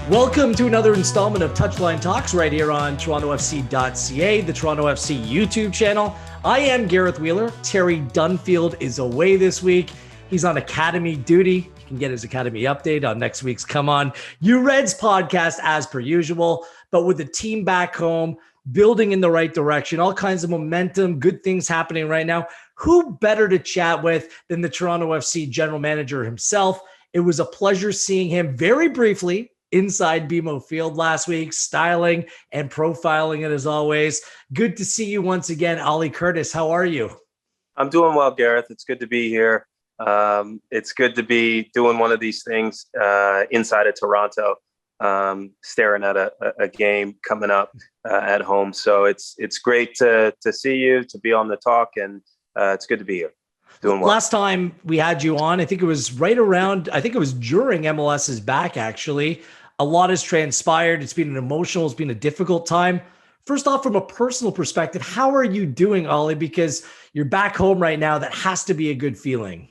Welcome to another installment of Touchline Talks right here on TorontoFC.ca, the Toronto FC YouTube channel. I am Gareth Wheeler. Terry Dunfield is away this week. He's on academy duty. You can get his academy update on next week's Come On You Reds podcast as per usual. But with the team back home, building in the right direction, all kinds of momentum, good things happening right now. Who better to chat with than the Toronto FC general manager himself? It was a pleasure seeing him very briefly inside BMO Field last week, styling and profiling it as always. Good to see you once again, Ollie Curtis. How are you? I'm doing well, Gareth. It's good to be here. It's good to be doing one of these things inside of Toronto, staring at a game coming up at home. So it's great to see you, to be on the talk, and it's good to be here. Doing well. Last time we had you on, I think it was during MLS's back, actually. A lot has transpired. It's been it's been a difficult time. First off, from a personal perspective, how are you doing, Ollie? Because you're back home right now. That has to be a good feeling.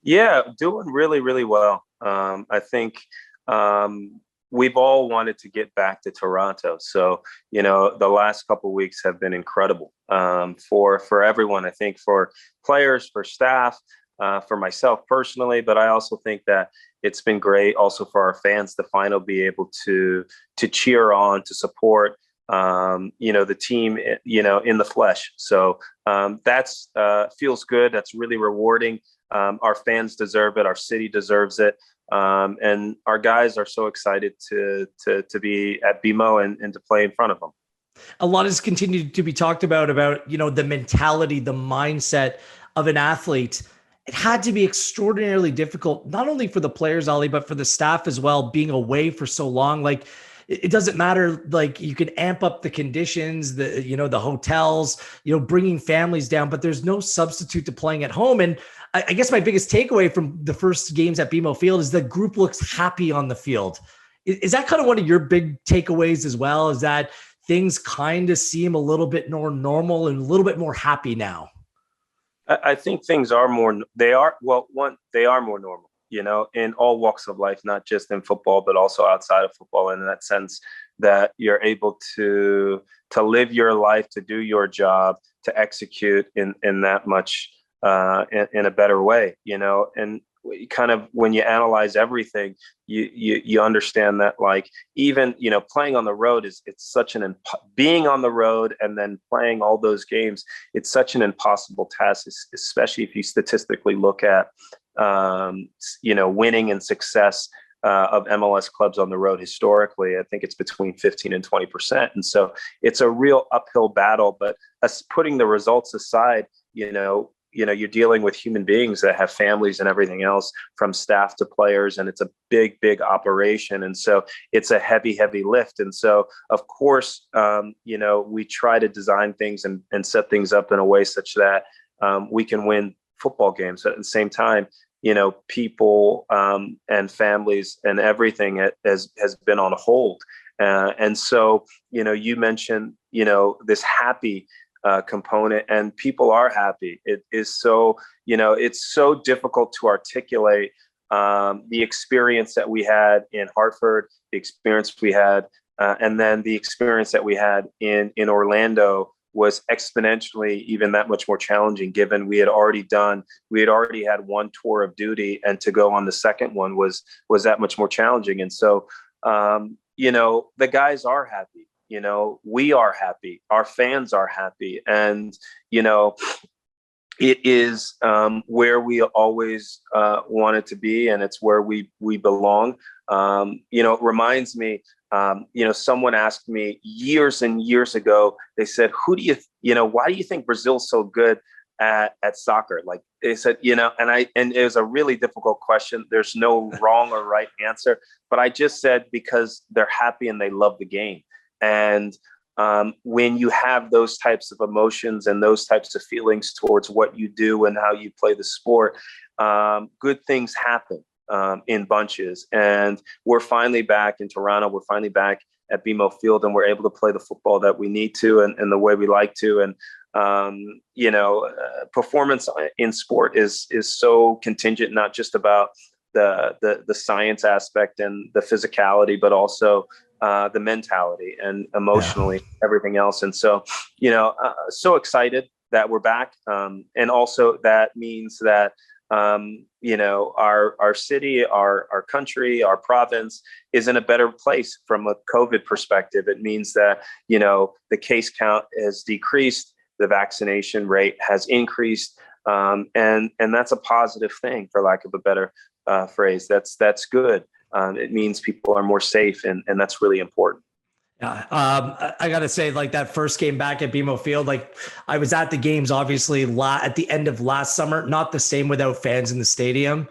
Yeah, doing really, really well. I think we've all wanted to get back to Toronto. So, the last couple of weeks have been incredible for everyone. I think for players, for staff, for myself personally, but I also think that it's been great also for our fans to finally be able to cheer on, to support, the team, in the flesh. So that's feels good. That's really rewarding. Our fans deserve it. Our city deserves it. And our guys are so excited to be at BMO and to play in front of them. A lot has continued to be talked about, the mentality, the mindset of an athlete. It had to be extraordinarily difficult, not only for the players, Ollie, but for the staff as well, being away for so long. Like, it doesn't matter. Like, you can amp up the conditions, the hotels, bringing families down, but there's no substitute to playing at home. And I guess my biggest takeaway from the first games at BMO Field is the group looks happy on the field. Is that kind of one of your big takeaways as well? Is that things kind of seem a little bit more normal and a little bit more happy now? I think things are they are more normal, in all walks of life, not just in football, but also outside of football. And in that sense that you're able to live your life, to do your job, to execute in that much, in a better way, and kind of when you analyze everything, you understand that, like, even, playing on the road it's such being on the road and then playing all those games, it's such an impossible task, especially if you statistically look at, winning and success of MLS clubs on the road historically. I think it's between 15 and 20%. And so it's a real uphill battle, but us putting the results aside, you're dealing with human beings that have families and everything else, from staff to players, and it's a big, big operation. And so it's a heavy, heavy lift. And so, of course, we try to design things and set things up in a way such that we can win football games. But at the same time, people and families and everything has been on hold. And so, you mentioned, this happy component, and people are happy. It is so, it's so difficult to articulate the experience that we had in Hartford, the experience we had, and then the experience that we had in Orlando was exponentially even that much more challenging, given we had already had one tour of duty, and to go on the second one was that much more challenging. And so, the guys are happy. We are happy. Our fans are happy. And, it is where we always wanted to be, and it's where we belong. It reminds me, someone asked me years and years ago, they said, why do you think Brazil's so good at soccer? Like, they said, and it was a really difficult question. There's no wrong or right answer, but I just said, because they're happy and they love the game. And when you have those types of emotions and those types of feelings towards what you do and how you play the sport, good things happen in bunches. And we're finally back in Toronto. We're finally back at BMO Field, and we're able to play the football that we need to and the way we like to. And performance in sport is so contingent, not just about the science aspect and the physicality, but also the mentality and emotionally everything else. And so, so excited that we're back. And also that means that, our city, our country, our province is in a better place from a COVID perspective. It means that, the case count has decreased, the vaccination rate has increased. And that's a positive thing, for lack of a better phrase. That's good. It means people are more safe, and that's really important. Yeah, I gotta say, like that first game back at BMO Field, like I was at the games, obviously, at the end of last summer. Not the same without fans in the stadium.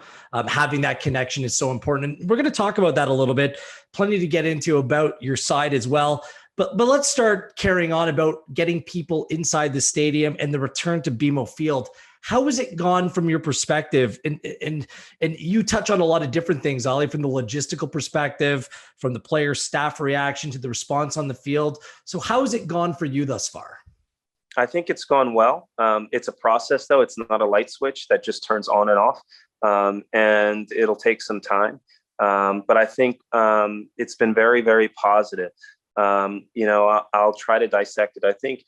Having that connection is so important, and we're going to talk about that a little bit. Plenty to get into about your side as well. But let's start carrying on about getting people inside the stadium and the return to BMO Field. How has it gone from your perspective? And you touch on a lot of different things, Ollie, from the logistical perspective, from the player staff reaction to the response on the field. So how has it gone for you thus far? I think it's gone well. It's a process, though. It's not a light switch that just turns on and off, and it'll take some time. But I think it's been very, very positive. I'll try to dissect it. I think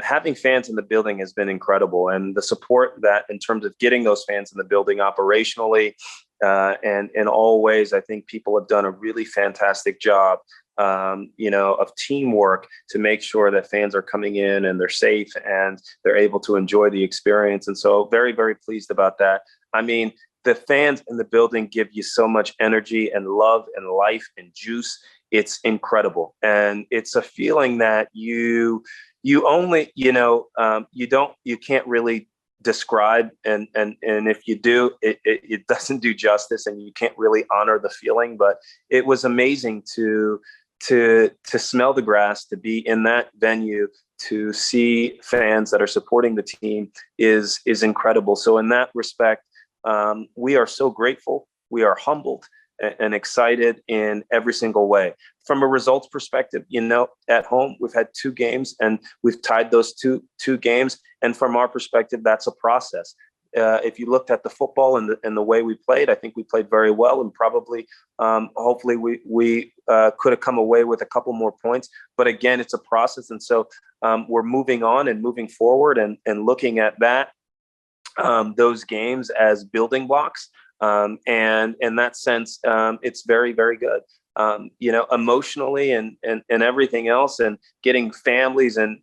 having fans in the building has been incredible, and the support that in terms of getting those fans in the building operationally and in all ways, I think people have done a really fantastic job, of teamwork to make sure that fans are coming in and they're safe and they're able to enjoy the experience. And so very, very pleased about that. I mean, the fans in the building give you so much energy and love and life and juice. It's incredible. And it's a feeling that you only, you can't really describe. And if you do, it doesn't do justice, and you can't really honor the feeling. But it was amazing to smell the grass, to be in that venue, to see fans that are supporting the team is incredible. So in that respect, we are so grateful. We are humbled and excited in every single way. From a results perspective, at home, we've had 2 games and we've tied those two games. And from our perspective, that's a process. If you looked at the football and the way we played, I think we played very well, and probably, hopefully we could have come away with a couple more points. But again, it's a process. And so we're moving on and moving forward and looking at that, those games as building blocks. And in that sense, it's very, very good. Emotionally and everything else, and getting families and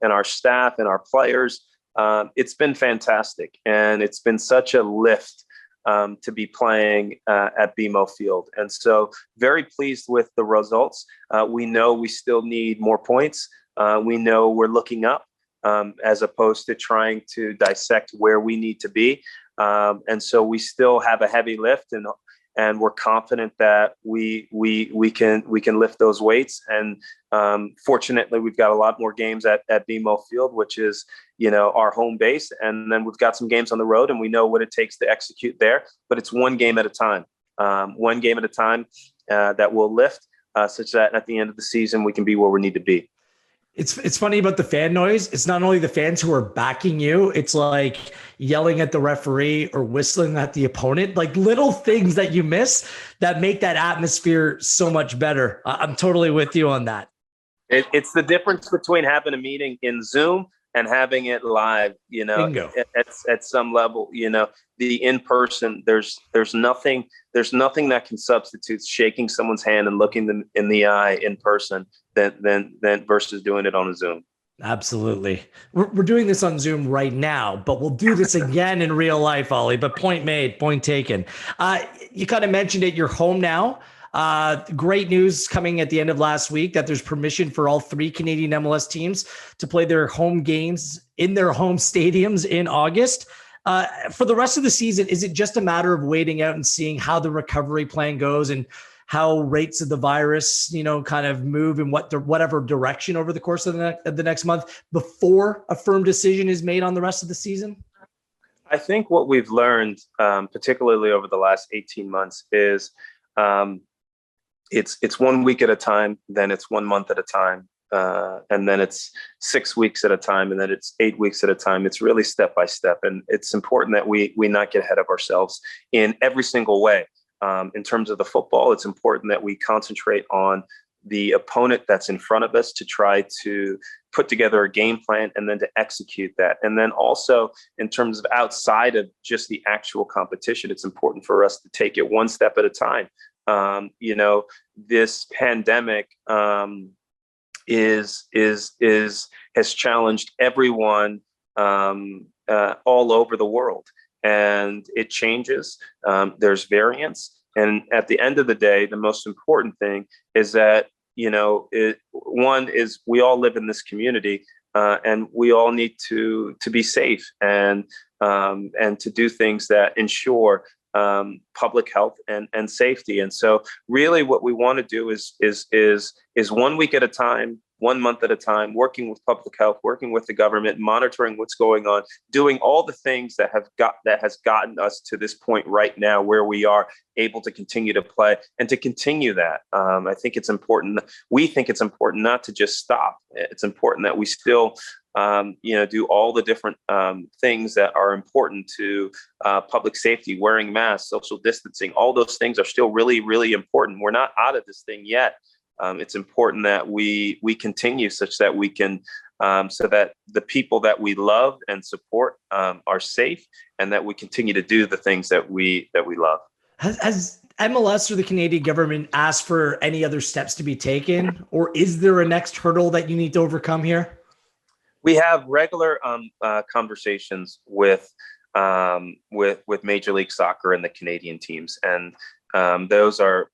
our staff and our players. It's been fantastic, and it's been such a lift to be playing at BMO Field. And so very pleased with the results. We know we still need more points. We know we're looking up as opposed to trying to dissect where we need to be. And so we still have a heavy lift, and we're confident that we can lift those weights. And fortunately, we've got a lot more games at BMO Field, which is our home base, and then we've got some games on the road, and we know what it takes to execute there. But it's one game at a time, that we'll lift, such that at the end of the season we can be where we need to be. It's funny about the fan noise. It's not only the fans who are backing you. It's like yelling at the referee or whistling at the opponent, like little things that you miss that make that atmosphere so much better. I'm totally with you on that. It's the difference between having a meeting in Zoom and having it live, at some level, the in-person, there's nothing that can substitute shaking someone's hand and looking them in the eye in person than versus doing it on a Zoom. Absolutely. We're doing this on Zoom right now, but we'll do this again in real life, Ollie. But point made, point taken. You kind of mentioned it. You're home now. Great news coming at the end of last week that there's permission for all 3 Canadian MLS teams to play their home games in their home stadiums in August. For the rest of the season, is it just a matter of waiting out and seeing how the recovery plan goes and how rates of the virus, kind of move in whatever direction over the course of the next month before a firm decision is made on the rest of the season? I think what we've learned, particularly over the last 18 months, is it's 1 week at a time, then it's 1 month at a time, and then it's 6 weeks at a time, and then it's 8 weeks at a time. It's really step by step, and it's important that we not get ahead of ourselves in every single way. In terms of the football, it's important that we concentrate on the opponent that's in front of us to try to put together a game plan and then to execute that. And then also in terms of outside of just the actual competition, it's important for us to take it one step at a time. This pandemic has challenged everyone all over the world, and it changes. There's variance. And at the end of the day, the most important thing is that, one is we all live in this community, and we all need to be safe and to do things that ensure public health and safety. And so really what we want to do is 1 week at a time, 1 month at a time, working with public health, working with the government, monitoring what's going on, doing all the things that has gotten us to this point right now where we are able to continue to play and to continue that. I think it's important. We think it's important not to just stop. It's important that we still do all the different things that are important to public safety, wearing masks, social distancing. All those things are still really, really important. We're not out of this thing yet. It's important that we continue such that we can, so that the people that we love and support are safe, and that we continue to do the things that we love. Has MLS or the Canadian government asked for any other steps to be taken, or is there a next hurdle that you need to overcome here? We have regular conversations with Major League Soccer and the Canadian teams, and those are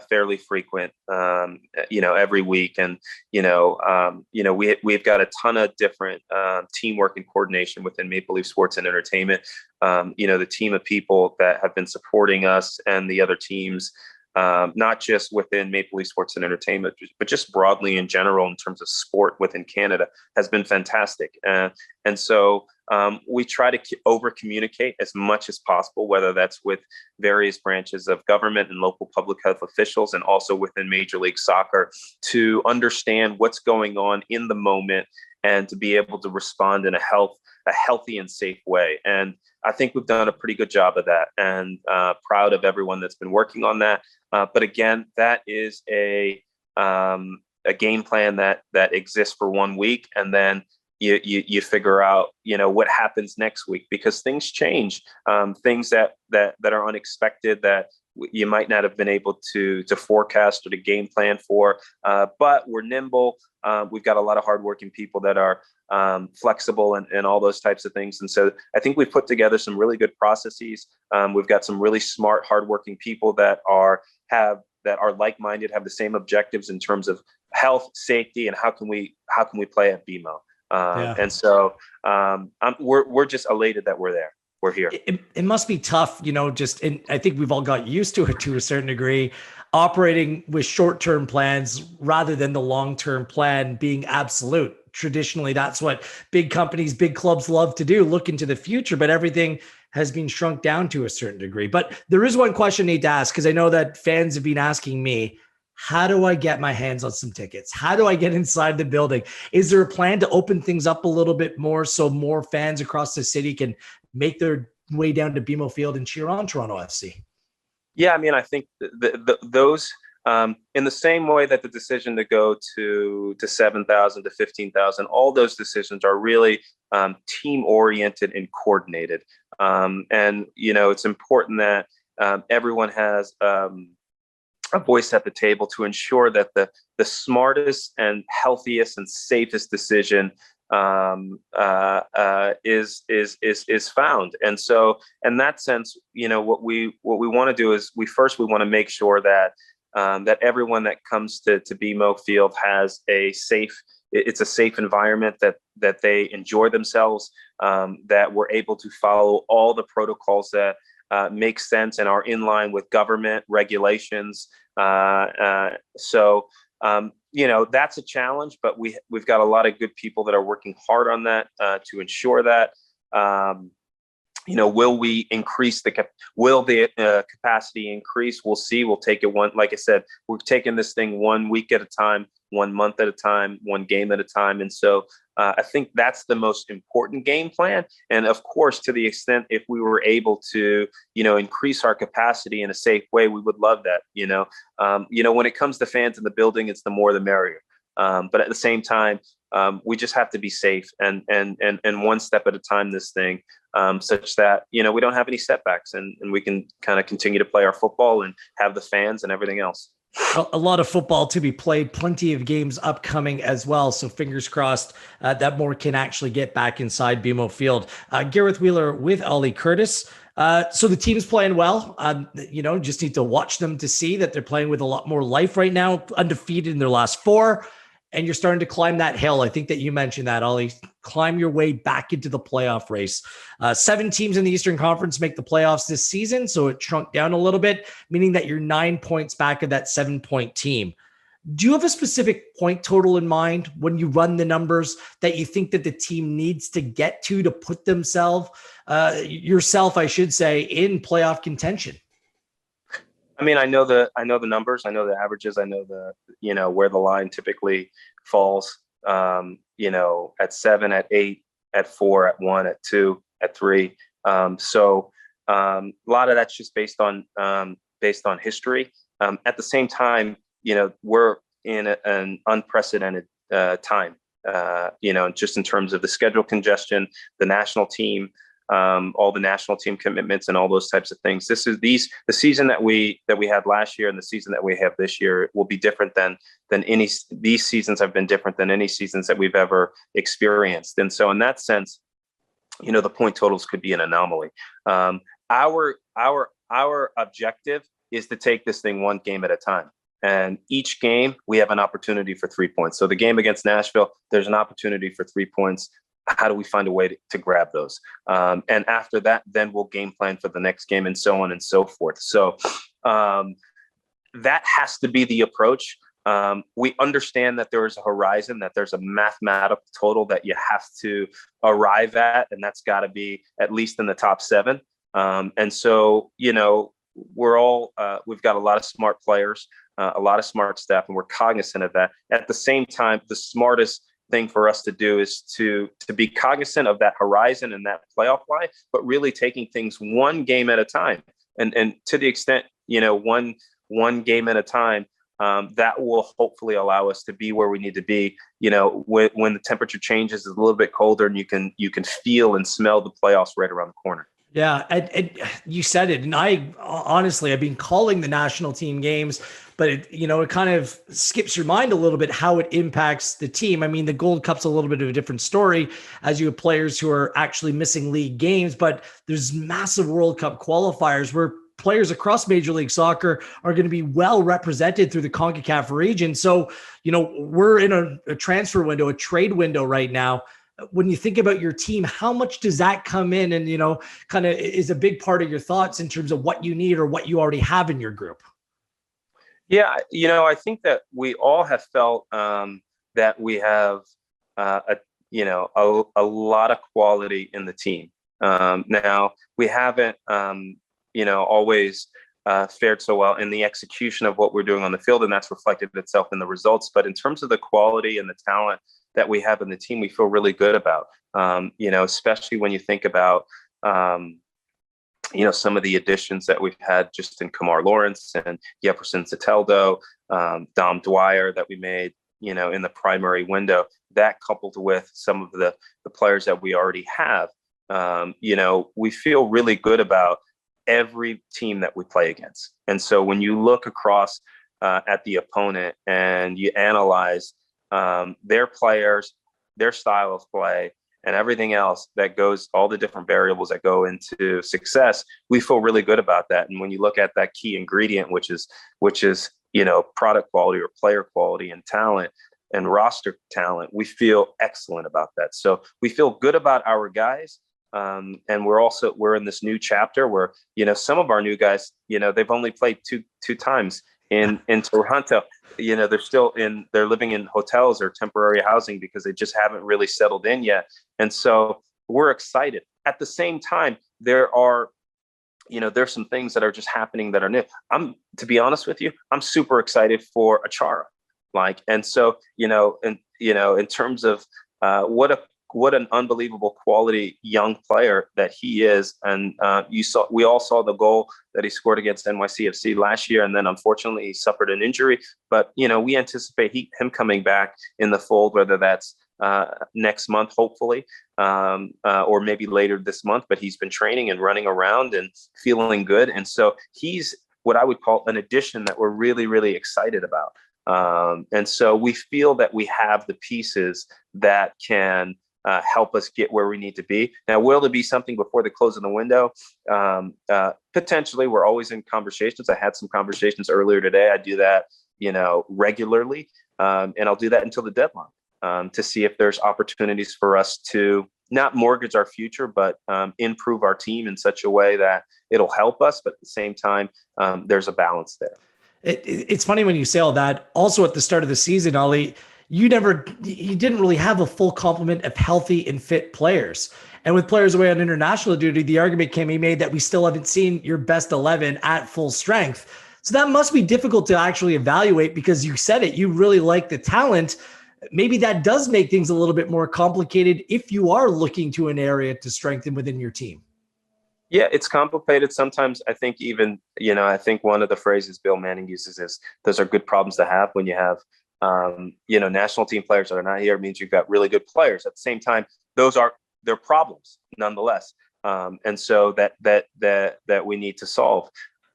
fairly frequent, every week. And, we've got a ton of different teamwork and coordination within Maple Leaf Sports and Entertainment. The team of people that have been supporting us and the other teams, not just within Maple Leaf Sports and Entertainment, but just broadly in general in terms of sport within Canada, has been fantastic. And so we try to over communicate as much as possible, whether that's with various branches of government and local public health officials, and also within Major League Soccer, to understand what's going on in the moment and to be able to respond in a healthy and safe way. And I think we've done a pretty good job of that, and proud of everyone that's been working on that. But again, that is a game plan that exists for 1 week, and then you figure out what happens next week, because things change, things that are unexpected that you might not have been able to forecast or to game plan for. But we're nimble. We've got a lot of hardworking people that are flexible and all those types of things. And so I think we've put together some really good processes. We've got some really smart, hardworking people that are like-minded, have the same objectives in terms of health, safety, and how can we play at BMO. And so we're just elated that we're there. We're here. It must be tough, and I think we've all got used to it to a certain degree, operating with short-term plans rather than the long-term plan being absolute. Traditionally, that's what big companies, big clubs love to do, look into the future, but everything has been shrunk down to a certain degree. But there is one question I need to ask, because I know that fans have been asking me, how do I get my hands on some tickets? How do I get inside the building? Is there a plan to open things up a little bit more so more fans across the city can make their way down to BMO Field and cheer on Toronto FC? Yeah, I mean, I think those, in the same way that the decision to go to 7,000 to 15,000, all those decisions are really team-oriented and coordinated. And, it's important that everyone has a voice at the table to ensure that the smartest and healthiest and safest decision is found. And so in that sense, what we want to do is we want to make sure that that everyone that comes to BMO Field has it's a safe environment, that they enjoy themselves, that we're able to follow all the protocols that make sense and are in line with government regulations. So that's a challenge, but we've got a lot of good people that are working hard on that to ensure that. Will we increase will the capacity increase? We'll see. We'll take it like I said, we've taken this thing 1 week at a time, one month at a time, one game at a time. And so I think that's the most important game plan. And of course, to the extent if we were able to, increase our capacity in a safe way, we would love that. When it comes to fans in the building, it's the more the merrier. But at the same time, we just have to be safe and one step at a time, this thing, such that, we don't have any setbacks and we can kind of continue to play our football and have the fans and everything else. A lot of football to be played, plenty of games upcoming as well. So fingers crossed that more can actually get back inside BMO Field. Gareth Wheeler with Ollie Curtis. So the team's playing well. Just need to watch them to see that they're playing with a lot more life right now, undefeated in their last 4. And you're starting to climb that hill. I think that you mentioned that, Ollie. Climb your way back into the playoff race. 7 teams in the Eastern Conference make the playoffs this season, so it shrunk down a little bit, meaning that you're 9 points back of that 7-point team. Do you have a specific point total in mind when you run the numbers that you think that the team needs to get to put themselves, yourself, I should say, in playoff contention? I mean, I know the numbers, I know the averages, I know where the line typically falls, at 7, at 8, at 4, at 1, at 2, at 3. So a lot of that's just based on history. At the same time, we're in an unprecedented time, just in terms of the schedule congestion, the national team, all the national team commitments and all those types of things. The season that we had last year and the season that we have this year will be different than these seasons have been different than any seasons that we've ever experienced. And so in that sense, the point totals could be an anomaly. Our objective is to take this thing one game at a time. And each game we have an opportunity for 3 points. So the game against Nashville, there's an opportunity for 3 points. How do we find a way to grab those? And after that, then we'll game plan for the next game and so on and so forth. So that has to be the approach. We understand that there is a horizon, that there's a mathematical total that you have to arrive at, and that's got to be at least in the top 7. And so, we're all, we've got a lot of smart players, a lot of smart staff, and we're cognizant of that. At the same time, the smartest thing for us to do is to be cognizant of that horizon and that playoff line, but really taking things one game at a time. And to the extent, one game at a time, that will hopefully allow us to be where we need to be, when the temperature changes, it's a little bit colder and you can feel and smell the playoffs right around the corner. Yeah, and you said it. And I've been calling the national team games, but it kind of skips your mind a little bit how it impacts the team. I mean, the Gold Cup's a little bit of a different story as you have players who are actually missing league games, but there's massive World Cup qualifiers where players across Major League Soccer are going to be well represented through the CONCACAF region. So, we're in a transfer window, a trade window right now. When you think about your team, how much does that come in and, kind of is a big part of your thoughts in terms of what you need or what you already have in your group? Yeah. I think that we all have felt that we have, a lot of quality in the team. Now we haven't, always fared so well in the execution of what we're doing on the field, and that's reflected itself in the results. But in terms of the quality and the talent that we have in the team, we feel really good about, especially when you think about, some of the additions that we've had just in Kamar Lawrence and Jefferson Soteldo, Dom Dwyer that we made, in the primary window. That coupled with some of the players that we already have, we feel really good about every team that we play against. And so when you look across at the opponent and you analyze their players, their style of play, and everything else that goes, all the different variables that go into success, we feel really good about that. And when you look at that key ingredient, which is product quality or player quality and talent and roster talent, we feel excellent about that. So we feel good about our guys. And we're in this new chapter where, some of our new guys, they've only played two times in Toronto. They're living in hotels or temporary housing because they just haven't really settled in yet. And so we're excited. At the same time, there's some things that are just happening that are new. To be honest with you, I'm super excited for Achara. Like, and so, in terms of what an unbelievable quality young player that he is. And we all saw the goal that he scored against NYCFC last year. And then unfortunately he suffered an injury, but, we anticipate him coming back in the fold, whether that's next month, hopefully, or maybe later this month, but he's been training and running around and feeling good. And so he's what I would call an addition that we're really, really excited about. And so we feel that we have the pieces that can help us get where we need to be. Now, will there be something before the close of the window? Potentially. We're always in conversations. I had some conversations earlier today. I do that, regularly, and I'll do that until the deadline to see if there's opportunities for us to not mortgage our future, but improve our team in such a way that it'll help us. But at the same time, there's a balance there. It's funny when you say all that. Also, at the start of the season, Ollie, you didn't really have a full complement of healthy and fit players. And with players away on international duty, the argument can be made that we still haven't seen your best 11 at full strength. So that must be difficult to actually evaluate, because you said it, you really like the talent. Maybe that does make things a little bit more complicated if you are looking to an area to strengthen within your team. Yeah, it's complicated. Sometimes I think even, I think one of the phrases Bill Manning uses is those are good problems to have. When you have, national team players that are not here, it means you've got really good players. At the same time, they're problems nonetheless. And so that we need to solve.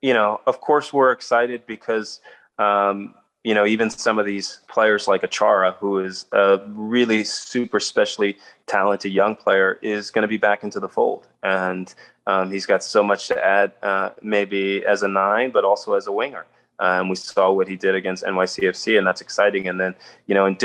Of course, we're excited because, even some of these players like Achara, who is a really super specially talented young player, is going to be back into the fold. And he's got so much to add, maybe as a 9, but also as a winger. We saw what he did against NYCFC, and that's exciting. And then, in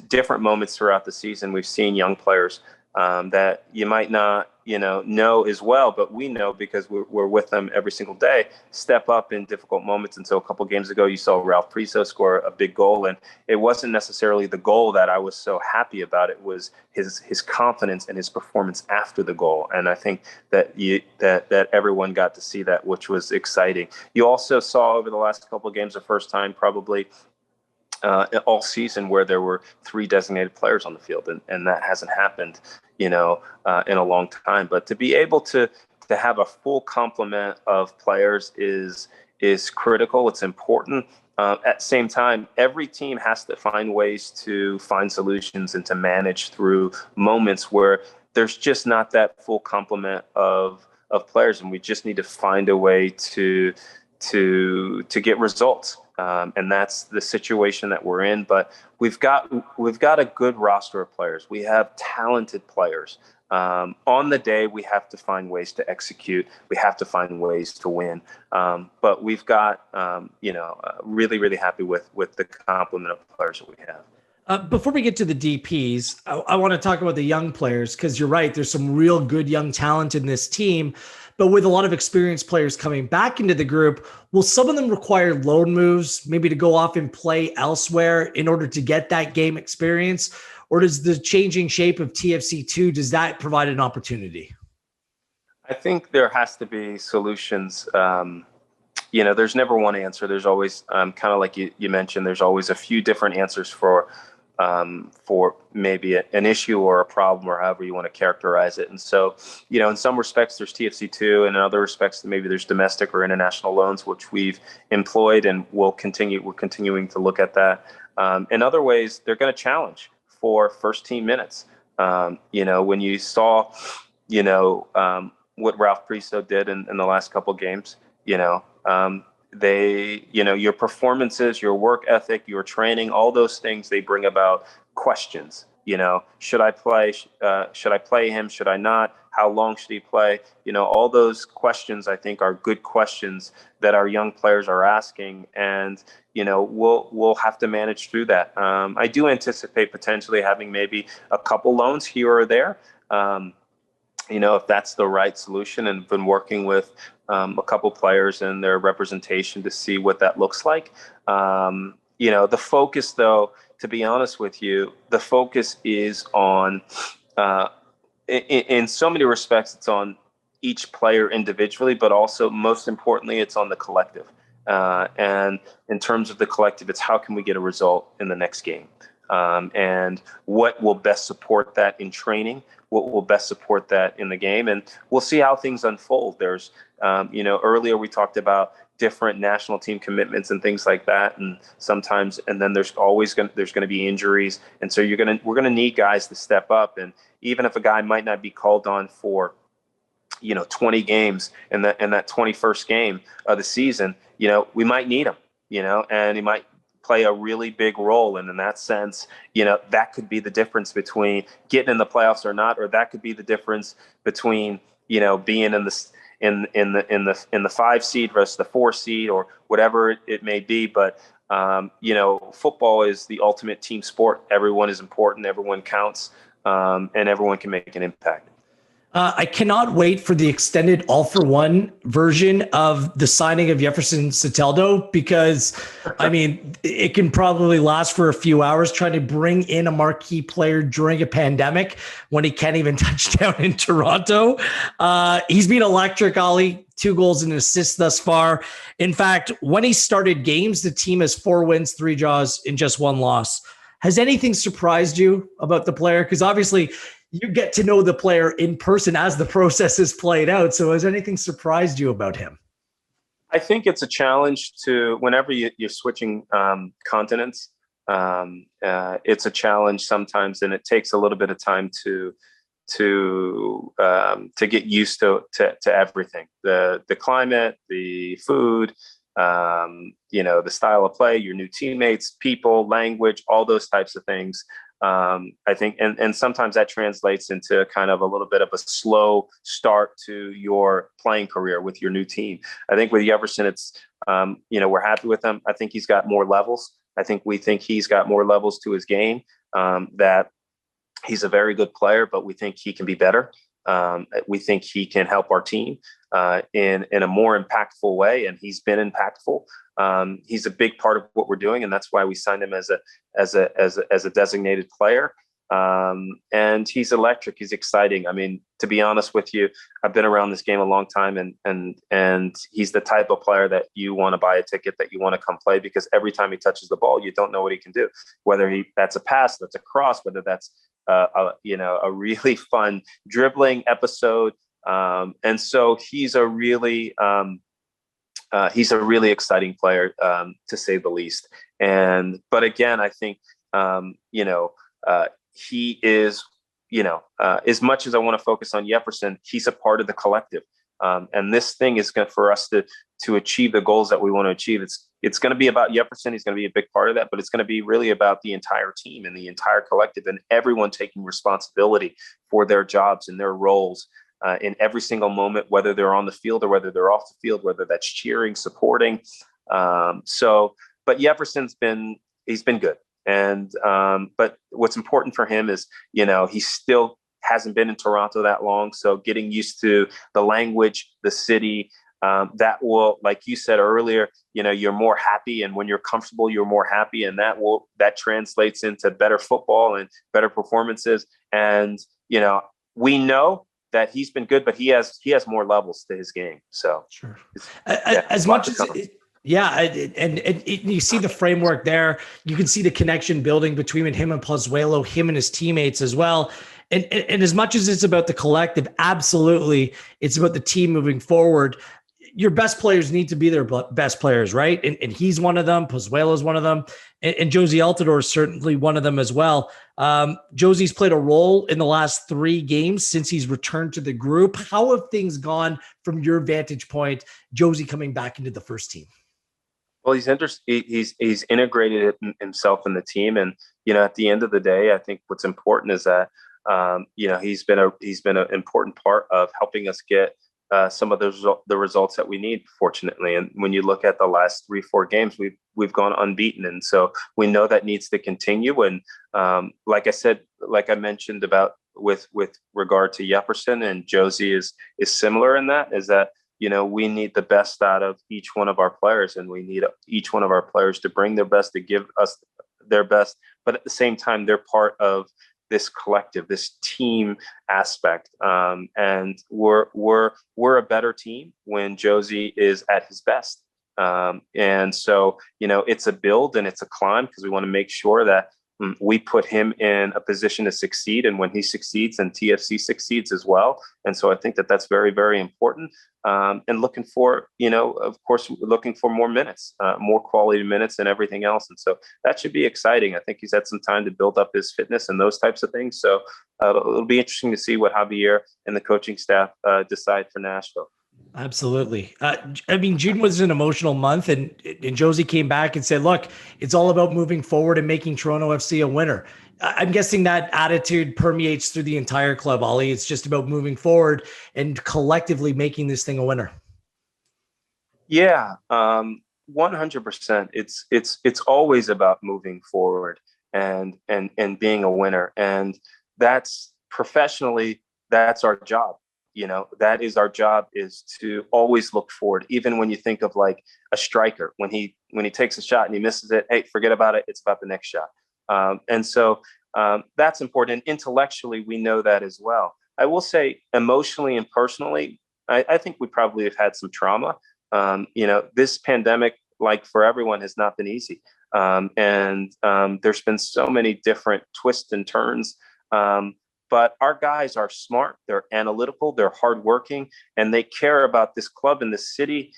different moments throughout the season, we've seen young players that you might not, know as well, but we know because we're with them every single day, step up in difficult moments. And so a couple of games ago, you saw Ralph Priso score a big goal, and it wasn't necessarily the goal that I was so happy about. It was his confidence and his performance after the goal. And I think that that everyone got to see that, which was exciting. You also saw over the last couple of games, the first time probably all season, where there were 3 designated players on the field, and that hasn't happened, in a long time. But to be able to have a full complement of players is critical. It's important. At the same time, every team has to find ways to find solutions and to manage through moments where there's just not that full complement of players, and we just need to find a way to get results. And that's the situation that we're in. But we've got a good roster of players. We have talented players. On the day, we have to find ways to execute. We have to find ways to win. But we've got, really, really happy with the complement of players that we have. Before we get to the DPs, I want to talk about the young players, because you're right. There's some real good young talent in this team. But with a lot of experienced players coming back into the group, will some of them require loan moves, maybe to go off and play elsewhere in order to get that game experience? Or does the changing shape of TFC2, does that provide an opportunity? I think there has to be solutions. There's never one answer. There's always, kind of like you mentioned, there's always a few different answers for maybe an issue or a problem, or however you want to characterize it. And so, in some respects there's TFC2, and in other respects maybe there's domestic or international loans, which we've employed and we're continuing to look at that. In other ways, they're going to challenge for first team minutes. When you saw, what Ralph Priso did in the last couple of games, your performances, your work ethic, your training, all those things, they bring about questions. Should I play? Should I play him? Should I not? How long should he play? All those questions, I think, are good questions that our young players are asking, and we'll have to manage through that. I do anticipate potentially having maybe a couple loans here or there. If that's the right solution, and been working with a couple players and their representation to see what that looks like. The focus, though, to be honest with you, the focus is on, in so many respects, it's on each player individually, but also most importantly, it's on the collective. And in terms of the collective, it's how can we get a result in the next game? And what will best support that in training? What will best support that in the game? And we'll see how things unfold. There's, earlier we talked about different national team commitments and things like that. And sometimes, and then there's going to be injuries. And so we're going to need guys to step up. And even if a guy might not be called on for, 20 games in that 21st game of the season, we might need him, and he might play a really big role. And in that sense, that could be the difference between getting in the playoffs or not, or that could be the difference between, being in the 5 seed versus the 4 seed or whatever it may be. But, football is the ultimate team sport. Everyone is important. Everyone counts, and everyone can make an impact. I cannot wait for the extended all-for-one version of the signing of Jefferson Soteldo, because, it can probably last for a few hours trying to bring in a marquee player during a pandemic when he can't even touch down in Toronto. He's been electric, Ollie. 2 goals and an assist thus far. In fact, when he started games, the team has 4 wins, 3 draws, and just 1 loss. Has anything surprised you about the player? Because obviously you get to know the player in person as the process is played out. So has anything surprised you about him? I think it's a challenge to whenever you're switching continents. It's a challenge sometimes, and it takes a little bit of time to get used to everything, the climate, the food, the style of play, your new teammates, people, language, all those types of things. I think, and sometimes that translates into kind of a little bit of a slow start to your playing career with your new team. I think with Jefferson, it's, we're happy with him. I think he's got more levels. We think he's got more levels to his game, that he's a very good player, but we think he can be better. We think he can help our team in a more impactful way, and he's been impactful. He's a big part of what we're doing, and that's why we signed him as a designated player. And he's electric. He's exciting. To be honest with you, I've been around this game a long time, and he's the type of player that you want to buy a ticket, that you want to come play, because every time he touches the ball, you don't know what he can do. Whether that's a pass, that's a cross, whether that's a really fun dribbling episode. And so he's a really exciting player, to say the least. But again, I think, he is, as much as I want to focus on Jefferson, he's a part of the collective. And this thing is going for us to achieve the goals that we want to achieve. It's going to be about Jefferson. He's going to be a big part of that, but it's going to be really about the entire team and the entire collective, and everyone taking responsibility for their jobs and their roles in every single moment, whether they're on the field or whether they're off the field, whether that's cheering, supporting. But Jefferson's been good. But what's important for him is, he still hasn't been in Toronto that long. So getting used to the language, the city, that will, like you said earlier, you're more happy. And when you're comfortable, you're more happy. And that translates into better football and better performances. And, we know that he's been good, but he has more levels to his game. So sure. As much as and you see the framework there, you can see the connection building between him and Pozuelo, him and his teammates as well. And as much as it's about the collective, absolutely, it's about the team moving forward. Your best players need to be their best players, right? And he's one of them. Pozuelo is one of them. And Josie Altidore is certainly one of them as well. Josie's played a role in the last 3 games since he's returned to the group. How have things gone from your vantage point, Josie coming back into the first team? Well, he's integrated himself in the team. And, at the end of the day, I think what's important is that, he's been an important part of helping us get some of the results that we need, fortunately. And when you look at the last 3-4 games, we've gone unbeaten. And so we know that needs to continue. And like I mentioned about with regard to Jefferson, and Josie is similar in that, is that, we need the best out of each one of our players, and we need each one of our players to bring their best, to give us their best. But at the same time, they're part of this collective, this team aspect. And we're a better team when Josie is at his best. And so, it's a build and it's a climb because we want to make sure that we put him in a position to succeed. And when he succeeds, then TFC succeeds as well. And so I think that that's very, very important. And looking for, of course, looking for more minutes, more quality minutes and everything else. And so that should be exciting. I think he's had some time to build up his fitness and those types of things. So it'll be interesting to see what Javier and the coaching staff decide for Nashville. Absolutely. June was an emotional month, and Josie came back and said, look, it's all about moving forward and making Toronto FC a winner. I'm guessing that attitude permeates through the entire club, Ollie. It's just about moving forward and collectively making this thing a winner. Yeah, 100%. It's always about moving forward and being a winner. And that's professionally, that's our job. That is our job, is to always look forward. Even when you think of like a striker, when he takes a shot and he misses it, hey, forget about it. It's about the next shot. And so that's important. And intellectually, we know that as well. I will say emotionally and personally, I think we probably have had some trauma. This pandemic, like for everyone, has not been easy. And there's been so many different twists and turns. But our guys are smart, they're analytical, they're hardworking, and they care about this club and the city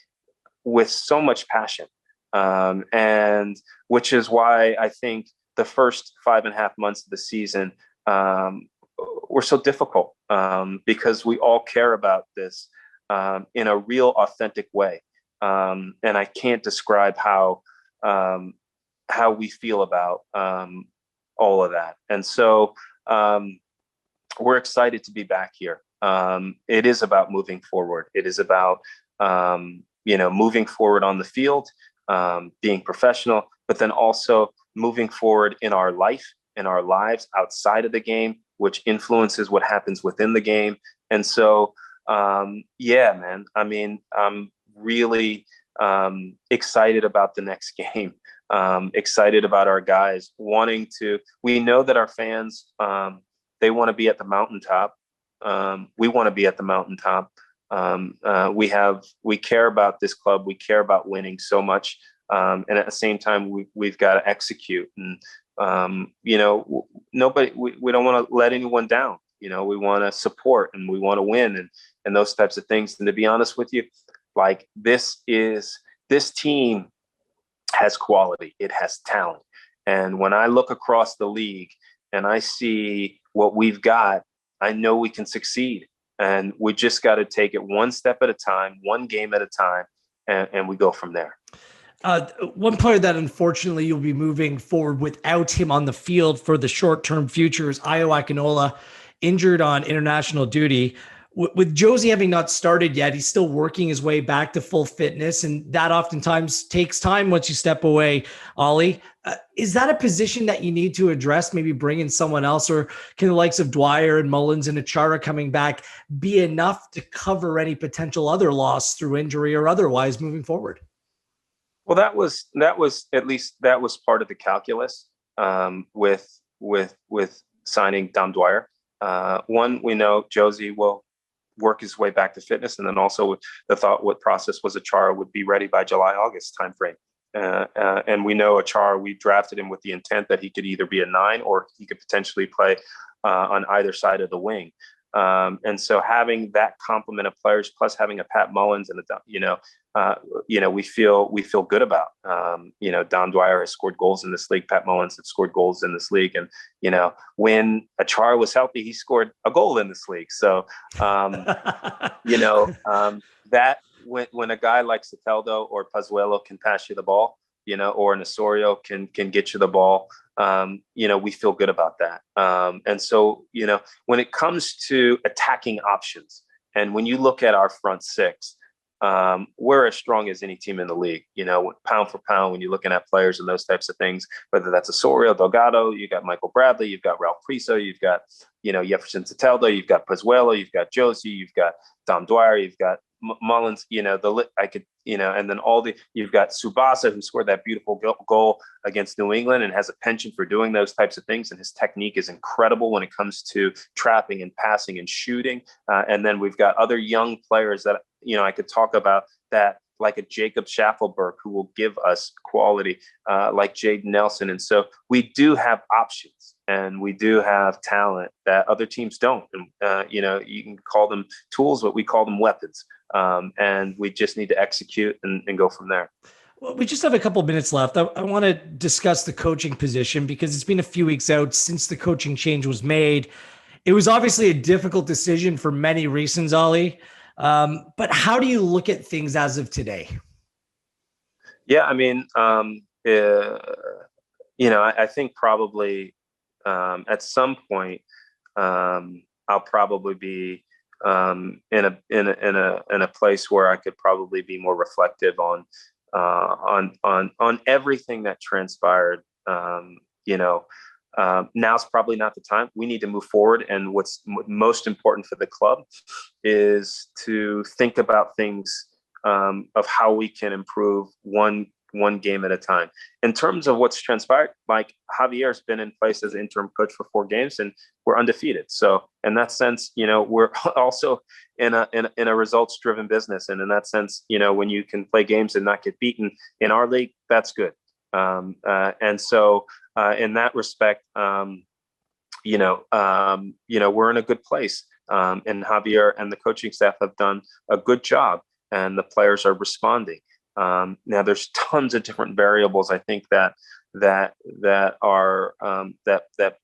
with so much passion. And which is why I think the first 5.5 months of the season were so difficult, because we all care about this in a real authentic way. And I can't describe how we feel about all of that. And so we're excited to be back here. It is about moving forward. It is about, moving forward on the field, being professional, but then also moving forward in our life, in our lives outside of the game, which influences what happens within the game. And so, man, I'm really excited about the next game. Excited about our guys we know that our fans, they want to be at the mountaintop. We want to be at the mountaintop. We care about this club. We care about winning so much. And at the same time, we've got to execute. And, we don't want to let anyone down. We want to support and we want to win and those types of things. And to be honest with you, like this team has quality. It has talent. And when I look across the league and I see what we've got, I know we can succeed. And we just got to take it one step at a time, one game at a time, and we go from there. One player that unfortunately you'll be moving forward without him on the field for the short-term future is Ayo Akinola, injured on international duty. With Josie having not started yet, he's still working his way back to full fitness, and that oftentimes takes time once you step away, Ollie. Is that a position that you need to address, maybe bring in someone else, or can the likes of Dwyer and Mullins and Achara coming back be enough to cover any potential other loss through injury or otherwise moving forward? Well, that was part of the calculus with signing Dom Dwyer. One, we know Josie will work his way back to fitness, and then also the thought what process was Achara would be ready by July-August timeframe. And we know Achara, we drafted him with the intent that he could either be a 9 or he could potentially play on either side of the wing. And so having that complement of players, plus having a Pat Mullins and we feel good about. Don Dwyer has scored goals in this league. Pat Mullins has scored goals in this league, and when Achara was healthy, he scored a goal in this league. So that when a guy like Soteldo or Pazuello can pass you the ball, or an Osorio can get you the ball, we feel good about that. And so, when it comes to attacking options, and when you look at our front six, we're as strong as any team in the league, pound for pound, when you're looking at players and those types of things, whether that's Osorio, Delgado, you've got Michael Bradley, you've got Ralph Priso, you've got, Jefferson Soteldo, you've got Pazuello, you've got Josie, you've got Dom Dwyer, you've got Mullins, and then you've got Tsubasa, who scored that beautiful goal against New England and has a penchant for doing those types of things. And his technique is incredible when it comes to trapping and passing and shooting. And then we've got other young players that, I could talk about that like a Jacob Schaffelberg, who will give us quality, like Jaden Nelson. And so we do have options and we do have talent that other teams don't. And, you can call them tools, but we call them weapons. And we just need to execute and go from there. Well, we just have a couple minutes left. I want to discuss the coaching position because it's been a few weeks out since the coaching change was made. It was obviously a difficult decision for many reasons, Ollie. But how do you look at things as of today? Yeah, I mean, I think probably at some point I'll probably be in a place where I could probably be more reflective on everything that transpired. Now's probably not the time. We need to move forward. And what's most important for the club is to think about things of how we can improve one game at a time. In terms of what's transpired, like Javier's been in place as interim coach for 4 games and we're undefeated. So in that sense, we're also in a results driven business. And in that sense, when you can play games and not get beaten in our league, that's good. And so in that respect, we're in a good place. And Javier and the coaching staff have done a good job and the players are responding. Now there's tons of different variables, I think that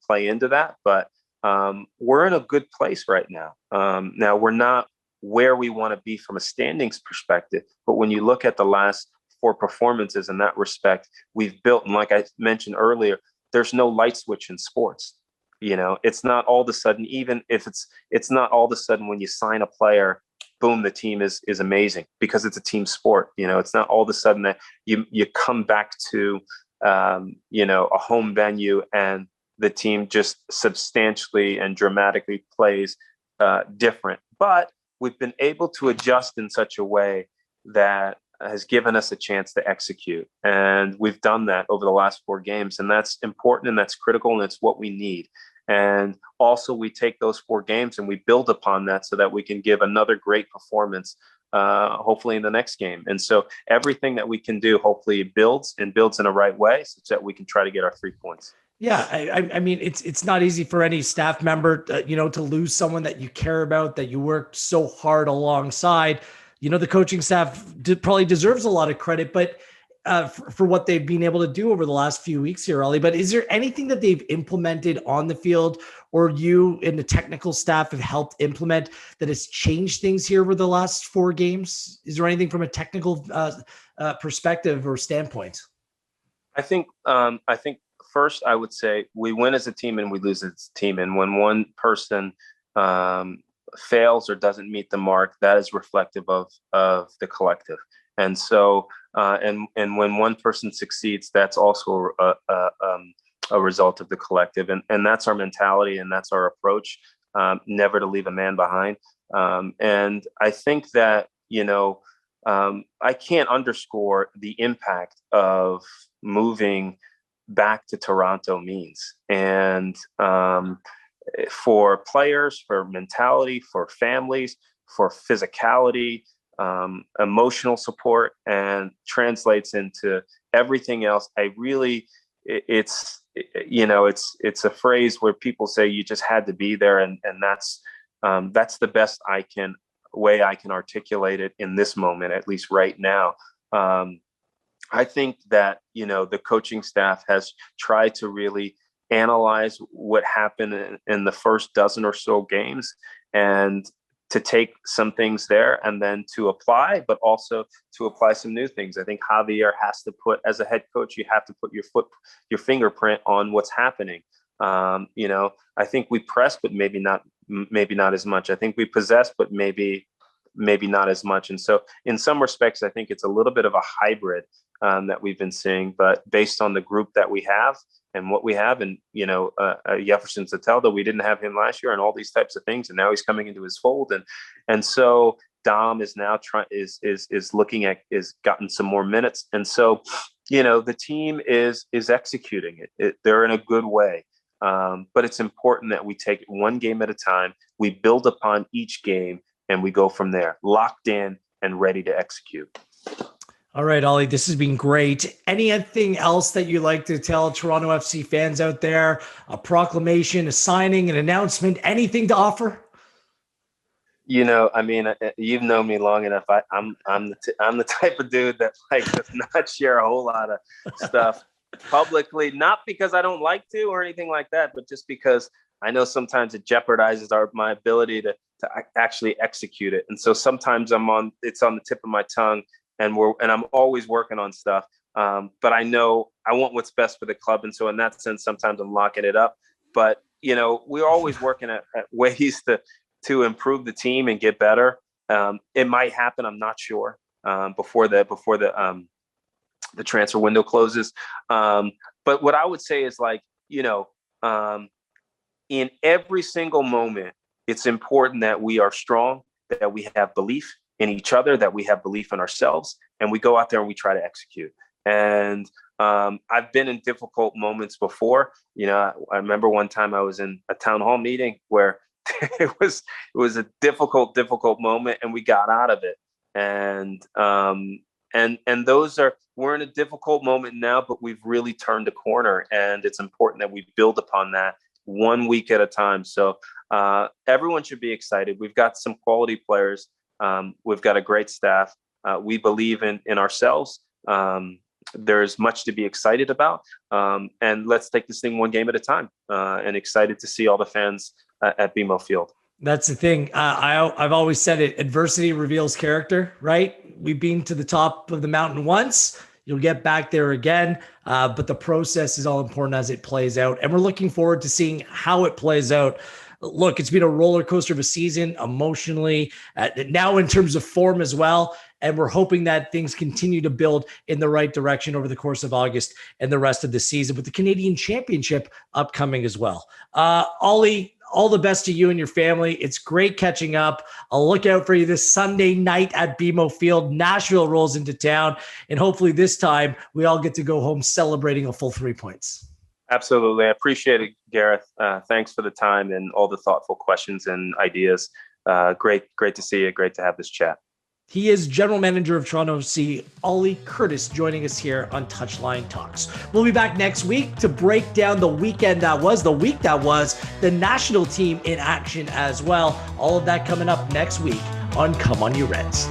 play into that, but we're in a good place right now. Now we're not where we want to be from a standings perspective, but when you look at the last 4 performances in that respect, we've built, and like I mentioned earlier, there's no light switch in sports. It's not all of a sudden, even if it's not all of a sudden when you sign a player, boom, the team is amazing, because it's a team sport. It's not all of a sudden that you come back to, a home venue and the team just substantially and dramatically plays different. But we've been able to adjust in such a way that has given us a chance to execute. And we've done that over the last 4 games. And that's important and that's critical and it's what we need. And also we take those 4 games and we build upon that so that we can give another great performance, hopefully in the next game. And so everything that we can do, hopefully builds in a right way such that we can try to get our 3 points. Yeah, I mean, it's not easy for any staff member, to lose someone that you care about, that you worked so hard alongside. The coaching staff probably deserves a lot of credit, but for what they've been able to do over the last few weeks here, Ollie. But is there anything that they've implemented on the field, or you and the technical staff have helped implement, that has changed things here over the last 4 games? Is there anything from a technical perspective or standpoint? I think first I would say we win as a team and we lose as a team. And when one person fails or doesn't meet the mark, that is reflective of the collective. And so, and when one person succeeds, that's also a result of the collective. And that's our mentality and that's our approach, never to leave a man behind. And I think that, I can't underscore the impact of moving back to Toronto means. And for players, for mentality, for families, for physicality, emotional support, and translates into everything else. It's a phrase where people say you just had to be there. And that's the best way I can articulate it in this moment, at least right now. I think that, the coaching staff has tried to really analyze what happened in the first dozen or so games and to take some things there and then to apply, but also to apply some new things. I think Javier has to put, as a head coach, you have to put your fingerprint on what's happening. I think we press, but maybe not as much. I think we possess, but maybe not as much. And so in some respects, I think it's a little bit of a hybrid that we've been seeing, but based on the group that we have and what we have, and, Jefferson Sateldo, we didn't have him last year and all these types of things. And now he's coming into his fold. And so Dom is now is gotten some more minutes. And so, the team is executing it. They're in a good way. But it's important that we take it one game at a time. We build upon each game and we go from there, locked in and ready to execute. All right, Ollie, this has been great. Anything else that you like to tell Toronto FC fans out there? A proclamation, a signing, an announcement, anything to offer? I mean, you've known me long enough. I'm the type of dude that like does not share a whole lot of stuff publicly, not because I don't like to or anything like that, but just because I know sometimes it jeopardizes my ability to actually execute it. And so sometimes it's on the tip of my tongue, and I'm always working on stuff. But I know I want what's best for the club, and so in that sense, sometimes I'm locking it up. But we're always working at ways to improve the team and get better. It might happen. I'm not sure before the transfer window closes. But what I would say is in every single moment, it's important that we are strong, that we have belief in each other, that we have belief in ourselves, and we go out there and we try to execute. And I've been in difficult moments before. I remember one time I was in a town hall meeting where it was a difficult moment, and we got out of it. And we're in a difficult moment now, but we've really turned a corner, and it's important that we build upon that 1 week at a time. So everyone should be excited. We've got some quality players. We've got a great staff. We believe in ourselves. There's much to be excited about. And let's take this thing one game at a time. And excited to see all the fans at BMO Field. That's the thing. I've always said it. Adversity reveals character, right? We've been to the top of the mountain once. You'll get back there again. But the process is all important as it plays out. And we're looking forward to seeing how it plays out. Look, it's been a roller coaster of a season emotionally, now in terms of form as well. And we're hoping that things continue to build in the right direction over the course of August and the rest of the season, with the Canadian Championship upcoming as well. Ollie, all the best to you and your family. It's great catching up. I'll look out for you this Sunday night at BMO Field. Nashville rolls into town, and hopefully this time we all get to go home celebrating a full 3 points. Absolutely. I appreciate it, Gareth. Thanks for the time and all the thoughtful questions and ideas. Great to see you. Great to have this chat. He is General Manager of Toronto FC, Ollie Curtis, joining us here on Touchline Talks. We'll be back next week to break down the week that was, the national team in action as well. All of that coming up next week on Come On You Reds.